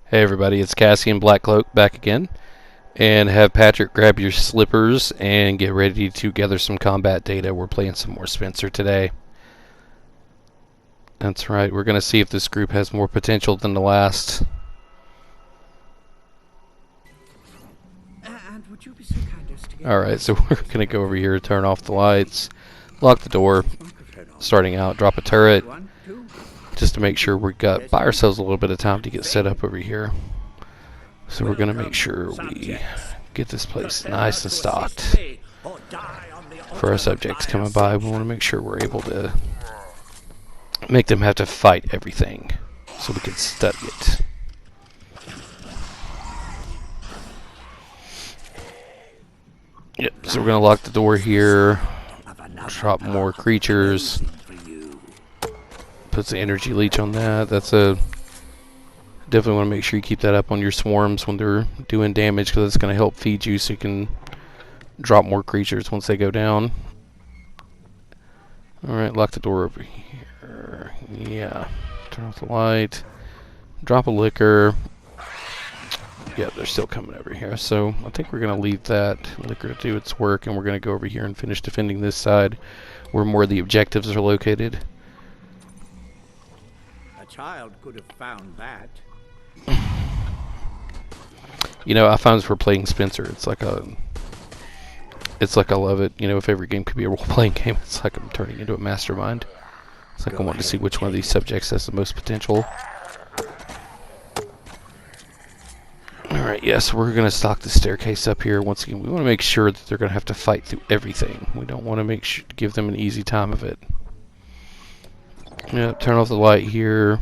Hey everybody, it's KassienBlackcloak back again, and have Patrick grab your slippers and get ready to gather some combat data. We're playing some more Spencer today. That's right, we're going to see if this group has more potential than the last. Alright, so we're going to go over here, turn off the lights, lock the door, starting out, drop a turret, just to make sure we got buy ourselves a little bit of time to get set up over here. So we're going to make sure we get this place nice and stocked for our subjects coming by. We want to make sure we're able to make them have to fight everything so we can study it. Yep, so we're going to lock the door here, drop more creatures. Puts the energy leech on that. That's a definitely want to make sure you keep that up on your swarms when they're doing damage, because it's going to help feed you so you can drop more creatures once they go down. Alright, lock the door over here. Yeah. Turn off the light. Drop a liquor. Yeah, they're still coming over here. So I think we're going to leave that liquor to do its work, and we're going to go over here and finish defending this side where more of the objectives are located. Child could have found that. You know, I find for playing Spencer, it's like I love it. You know, if every game could be a role-playing game, it's like I'm turning into a mastermind. It's like I want to see which one of these subjects has the most potential. Alright, yes, we're going to stock the staircase up here. Once again, we want to make sure that they're going to have to fight through everything. We don't want to give them an easy time of it. Yeah, turn off the light here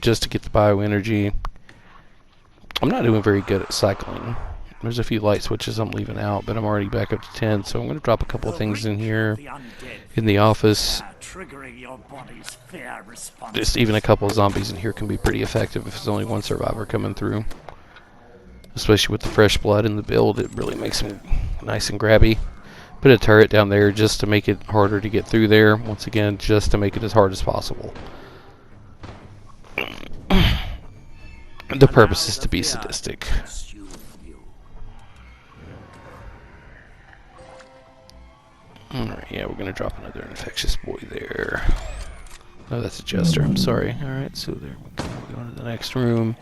just to get the bioenergy. I'm not doing very good at cycling. There's a few light switches I'm leaving out, but I'm already back up to 10, so I'm going to drop a couple of things in here in the office. Just even a couple of zombies in here can be pretty effective if there's only one survivor coming through. Especially with the fresh blood in the build, it really makes them nice and grabby. Put a turret down there just to make it harder to get through there. Once again, just to make it as hard as possible. The purpose is to be sadistic. Alright, yeah, we're going to drop another infectious boy there. Oh, that's a jester, I'm sorry. Alright, so there we go. We're going to the next room.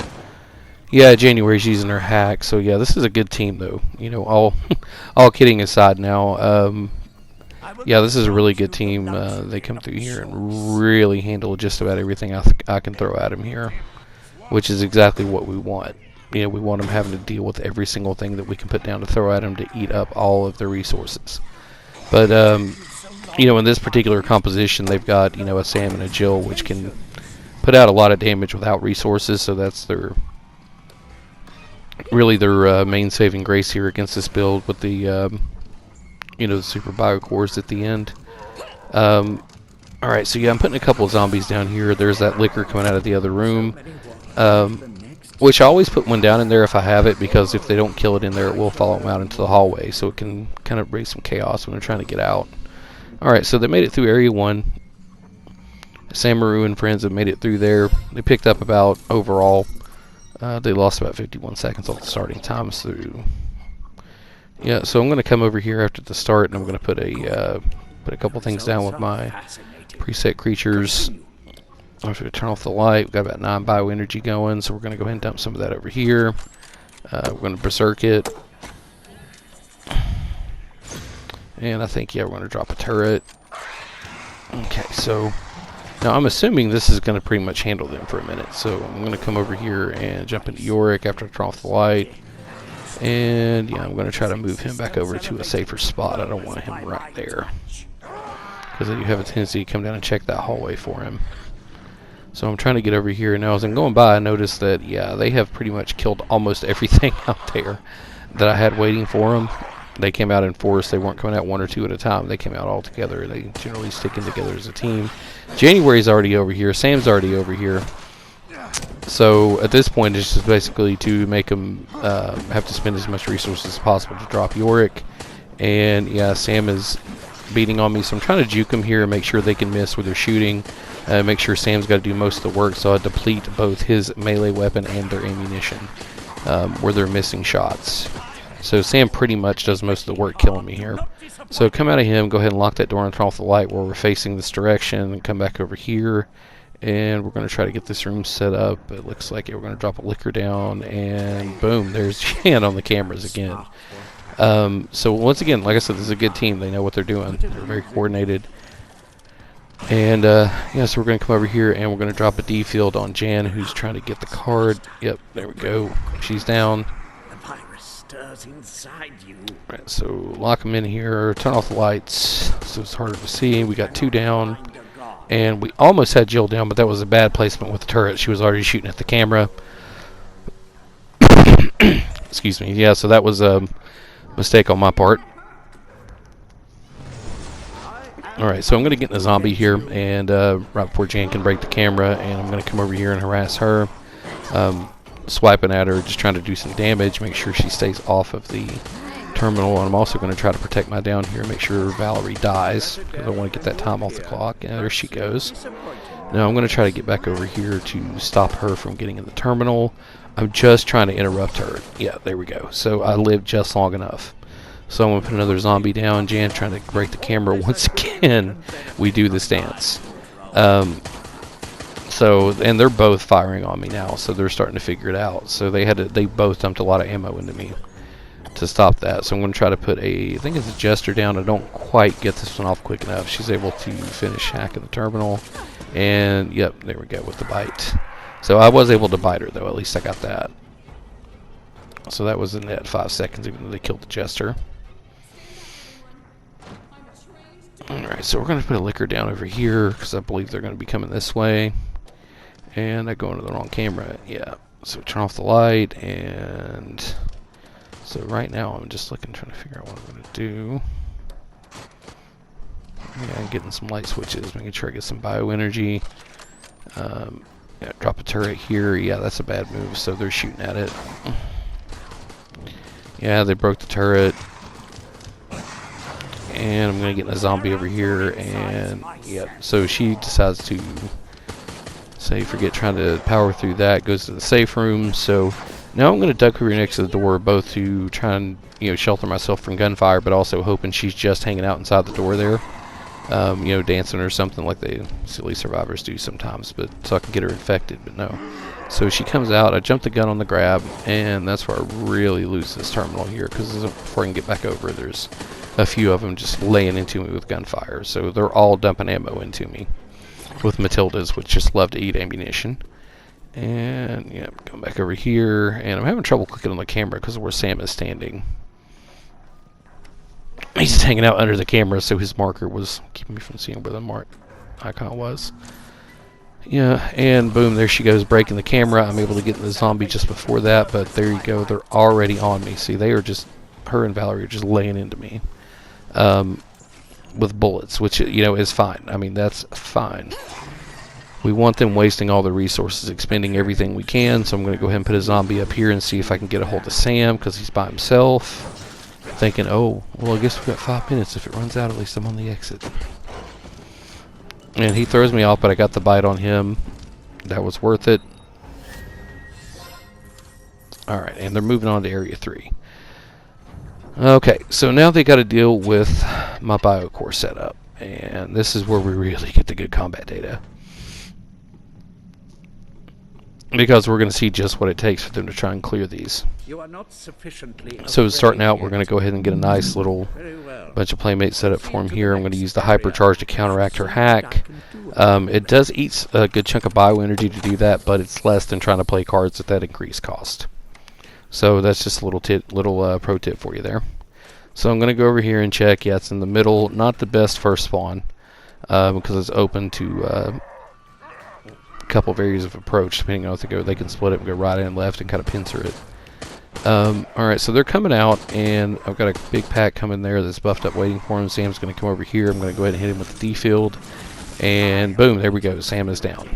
Yeah, January's using her hack, so yeah, this is a good team though. You know, all kidding aside now, yeah, this is a really good team. They come through here and really handle just about everything I can throw at them here, which is exactly what we want. You know, we want them having to deal with every single thing that we can put down to throw at them to eat up all of their resources. But, you know, in this particular composition, they've got, you know, a Sam and a Jill, which can put out a lot of damage without resources, so that's their main saving grace here against this build with the you know, the super biocores at the end. Alright, so yeah, I'm putting a couple of zombies down here. There's that liquor coming out of the other room, which I always put one down in there if I have it, because if they don't kill it in there, it will follow them out into the hallway, so it can kind of bring some chaos when they're trying to get out. Alright, so they made it through Area 1. Samaru and friends have made it through there. They picked up about, overall, they lost about 51 seconds off the starting time. So yeah, so I'm going to come over here after the start, and I'm going to put a couple things down with my preset creatures. I'm going to turn off the light. We've got about 9 bioenergy going, so we're going to go ahead and dump some of that over here. We're going to berserk it, and I think, yeah, we're going to drop a turret. Okay, so now I'm assuming this is going to pretty much handle them for a minute, so I'm going to come over here and jump into Yorick after I turn off the light. And yeah, I'm going to try to move him back over to a safer spot. I don't want him right there, because you have a tendency to come down and check that hallway for him. So I'm trying to get over here. Now as I'm going by, I noticed that, yeah, they have pretty much killed almost everything out there that I had waiting for them. They came out in force. They weren't coming out 1 or 2 at a time. They came out all together. They generally sticking together as a team. January's already over here. Sam's already over here. So at this point, it's just basically to make them have to spend as much resources as possible to drop Yorick. And yeah, Sam is beating on me, so I'm trying to juke them here and make sure they can miss with their shooting. Make sure Sam's got to do most of the work, so I deplete both his melee weapon and their ammunition where they're missing shots. So Sam pretty much does most of the work killing me here. So come out of him, go ahead and lock that door and turn off the light while we're facing this direction, and come back over here. And we're going to try to get this room set up. It looks like we're going to drop a liquor down, and boom, there's Jan on the cameras again. So once again, like I said, this is a good team. They know what they're doing. They're very coordinated. And yeah, so we're going to come over here and we're going to drop a D field on Jan, who's trying to get the card. Yep, there we go. She's down. The virus stirs inside you. Right, so lock them in here. Turn off the lights so it's harder to see. We got 2 down. And we almost had Jill down, but that was a bad placement with the turret. She was already shooting at the camera. Excuse me. Yeah, so that was a mistake on my part. Alright, so I'm going to get in a zombie here, and right before Jan can break the camera, and I'm going to come over here and harass her. Swiping at her, just trying to do some damage, make sure she stays off of the terminal, and I'm also going to try to protect my down here, make sure Valerie dies, because I want to get that time off the clock. And there she goes. Now I'm going to try to get back over here to stop her from getting in the terminal. I'm just trying to interrupt her. Yeah, there we go. So I lived just long enough. So I'm going to put another zombie down. Jan trying to break the camera once again. We do this dance. And they're both firing on me now, so they're starting to figure it out. So they both dumped a lot of ammo into me to stop that. So I'm going to try to put I think it's a Jester down. I don't quite get this one off quick enough. She's able to finish hacking the terminal. And yep, there we go with the bite. So I was able to bite her though, at least I got that. So that was in that 5 seconds, even though they killed the Jester. Alright, so we're going to put a liquor down over here, because I believe they're going to be coming this way. And I go into the wrong camera. Yeah, so turn off the light, and so right now I'm just trying to figure out what I'm going to do. Yeah, I'm getting some light switches, making sure I get some bioenergy. Yeah, drop a turret here. Yeah, that's a bad move, so they're shooting at it. Yeah, they broke the turret. And I'm going to get in a zombie over here, and yep, so she decides to say forget trying to power through that, goes to the safe room. So now I'm going to duck over here next to the door, both to try and shelter myself from gunfire, but also hoping she's just hanging out inside the door there, dancing or something like the silly survivors do sometimes, but so I can get her infected. But no. So she comes out, I jump the gun on the grab, and that's where I really lose this terminal here, because before I can get back over, there's a few of them just laying into me with gunfire. So they're all dumping ammo into me with Matildas, which just love to eat ammunition. And yeah, come back over here, and I'm having trouble clicking on the camera because of where Sam is standing. He's hanging out under the camera, so his marker was keeping me from seeing where the mark icon was. Yeah, and boom, there she goes, breaking the camera. I'm able to get in the zombie just before that, but there you go, they're already on me. See, they are just, her and Valerie are just laying into me with bullets, which, is fine. I mean, that's fine. We want them wasting all the resources, expending everything we can, so I'm going to go ahead and put a zombie up here and see if I can get a hold of Sam, because he's by himself. Thinking, oh, well, I guess we've got 5 minutes. If it runs out, at least I'm on the exit. And he throws me off, but I got the bite on him. That was worth it. Alright, and they're moving on to Area 3. Okay, so now they got to deal with my biocore setup. And this is where we really get the good combat data. Because we're going to see just what it takes for them to try and clear these. You are not sufficiently So starting out, we're going to go ahead and get a nice little bunch of playmates set up for him here. I'm going to use the hypercharge to counteract her hack. It does eat a good chunk of bioenergy to do that, but it's less than trying to play cards at that increased cost. So that's just a little pro tip for you there. So I'm going to go over here and check. Yeah, it's in the middle. Not the best first spawn because it's open to couple of areas of approach. Depending on what they go, they can split it and go right and left and kind of pincer it. Alright, so they're coming out, and I've got a big pack coming there that's buffed up waiting for him. Sam's going to come over here. I'm going to go ahead and hit him with the D field, and boom, there we go. Sam is down.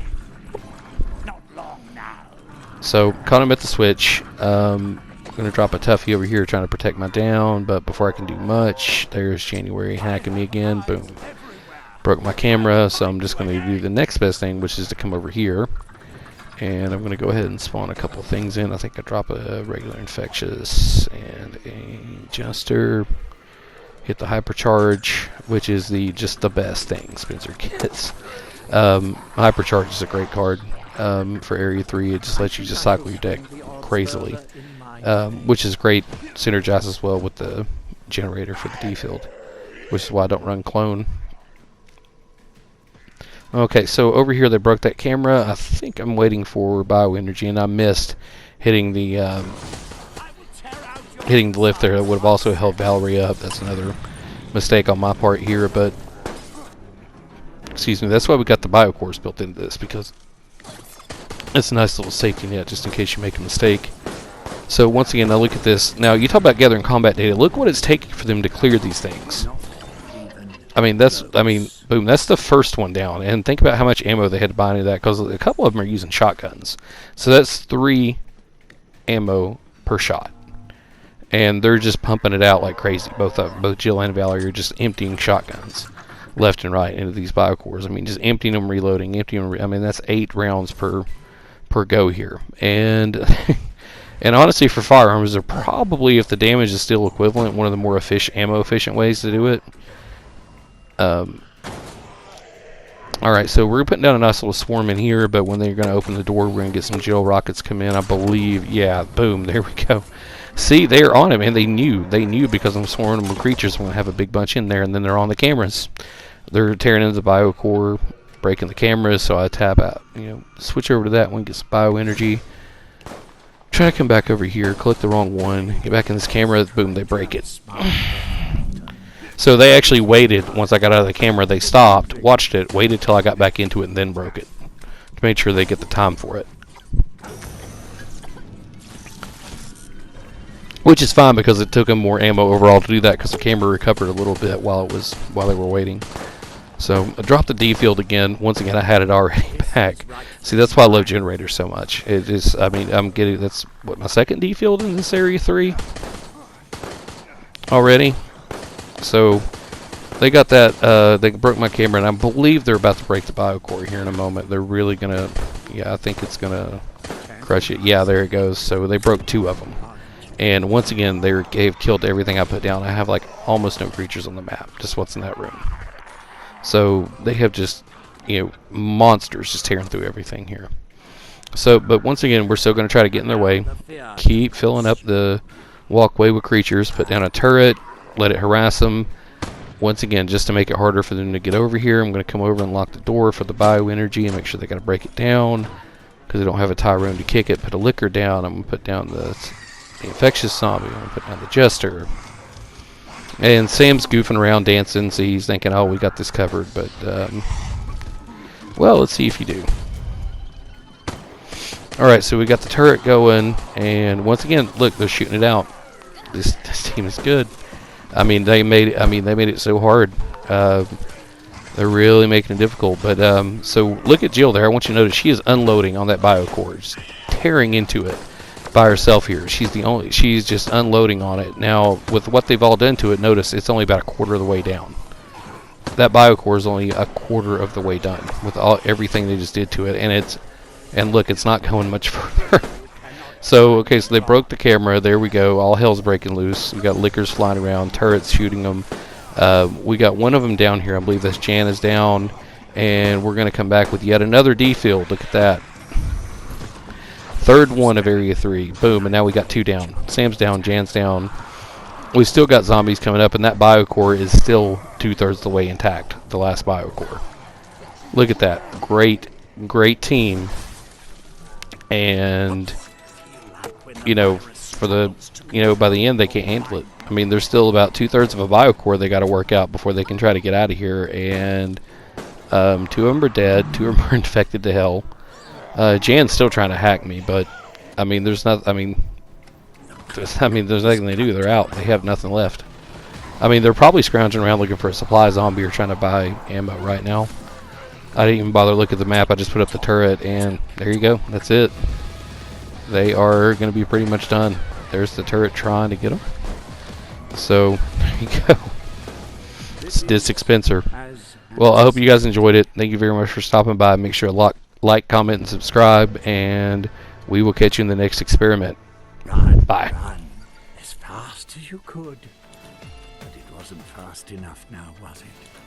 So caught him at the switch. I'm going to drop a toughie over here trying to protect my down, but before I can do much, there's January hacking me again. Boom. Broke my camera, so I'm just going to do the next best thing, which is to come over here. And I'm going to go ahead and spawn a couple things in. I think I drop a regular infectious and a jester. Hit the hypercharge, which is just the best thing Spencer gets. Hypercharge is a great card for Area 3. It just lets you just cycle your deck crazily, which is great. Synergizes well with the generator for the D field, which is why I don't run clone. Okay, so over here they broke that camera. I think I'm waiting for bioenergy, and I missed hitting the lift there. That would have also held Valerie up. That's another mistake on my part here, but excuse me. That's why we got the biocores built into this, because it's a nice little safety net just in case you make a mistake. So once again, now look at this. Now you talk about gathering combat data. Look what it's taking for them to clear these things. boom, that's the first one down. And think about how much ammo they had to buy into that, because a couple of them are using shotguns. So that's 3 ammo per shot. And they're just pumping it out like crazy. Both Jill and Valerie are just emptying shotguns left and right into these biocores. I mean, just emptying them, reloading, emptying them. I mean, that's 8 rounds per go here. And and honestly, for firearms, they're probably, if the damage is still equivalent, one of the more ammo efficient ways to do it. Alright, so we're putting down a nice little swarm in here, but when they're going to open the door, we're going to get some Jill rockets come in, I believe. Yeah, boom, there we go. See, they're on it, man. They knew because I'm swarming them with creatures. I'm going to have a big bunch in there, and then they're on the cameras. They're tearing into the biocore, breaking the cameras, so I tap out, switch over to that one, get some bioenergy. Try to come back over here, click the wrong one, get back in this camera, boom, they break it. So they actually waited. Once I got out of the camera, they stopped, watched it, waited till I got back into it, and then broke it to make sure they get the time for it. Which is fine, because it took them more ammo overall to do that, because the camera recovered a little bit while they were waiting. So I dropped the D field again. Once again, I had it already back. See, that's why I love generators so much. It is. I mean, that's what, my second D field in this area 3 already. So they got that. They broke my camera, and I believe they're about to break the biocore here in a moment. They're really gonna. Yeah, I think it's gonna crush it. Yeah, there it goes. So they broke 2 of them. And once again, they've killed everything I put down. I have like almost no creatures on the map. Just what's in that room. So they have just, monsters just tearing through everything here. So, but once again, we're still going to try to get in their way. Keep filling up the walkway with creatures. Put down a turret. Let it harass them. Once again, just to make it harder for them to get over here, I'm going to come over and lock the door for the bioenergy and make sure they got to break it down, because they don't have a Tyrone to kick it. Put a liquor down. I'm going to put down the infectious zombie. I'm going to put down the jester. And Sam's goofing around, dancing, so he's thinking, oh, we got this covered. But, well, let's see if you do. Alright, so we got the turret going, and once again, look, they're shooting it out. This team is good. I mean, they made it so hard. They're really making it difficult. But, so look at Jill there. I want you to notice she is unloading on that biocore, just tearing into it by herself here. She's just unloading on it. Now, with what they've all done to it, notice it's only about a quarter of the way down. That biocore is only a quarter of the way done with everything they just did to it, and look, it's not going much further. So, okay, so they broke the camera. There we go. All hell's breaking loose. We got lickers flying around, turrets shooting them. We got one of them down here. I believe that's Jan is down, and we're going to come back with yet another D field. Look at that. Third one of Area 3. Boom, and now we got 2 down. Sam's down, Jan's down. We still got zombies coming up, and that biocore is still 2/3 of the way intact, the last biocore. Look at that. Great, great team. And, for the, by the end, they can't handle it. I mean, there's still about 2/3 of a biocore they got to work out before they can try to get out of here. And 2 of them are dead. 2 of them are infected to hell. Jan's still trying to hack me, but there's nothing they do. They're out. They have nothing left. They're probably scrounging around looking for a supply zombie or trying to buy ammo right now. I didn't even bother looking at the map. I just put up the turret, and there you go. That's it. They are going to be pretty much done. There's the turret trying to get them. So there you go. Sadistic Spencer. Well, I hope you guys enjoyed it. Thank you very much for stopping by. Make sure to like, comment, and subscribe, and we will catch you in the next experiment. Run, Bye. run, as fast as you could. But it wasn't fast enough now, was it?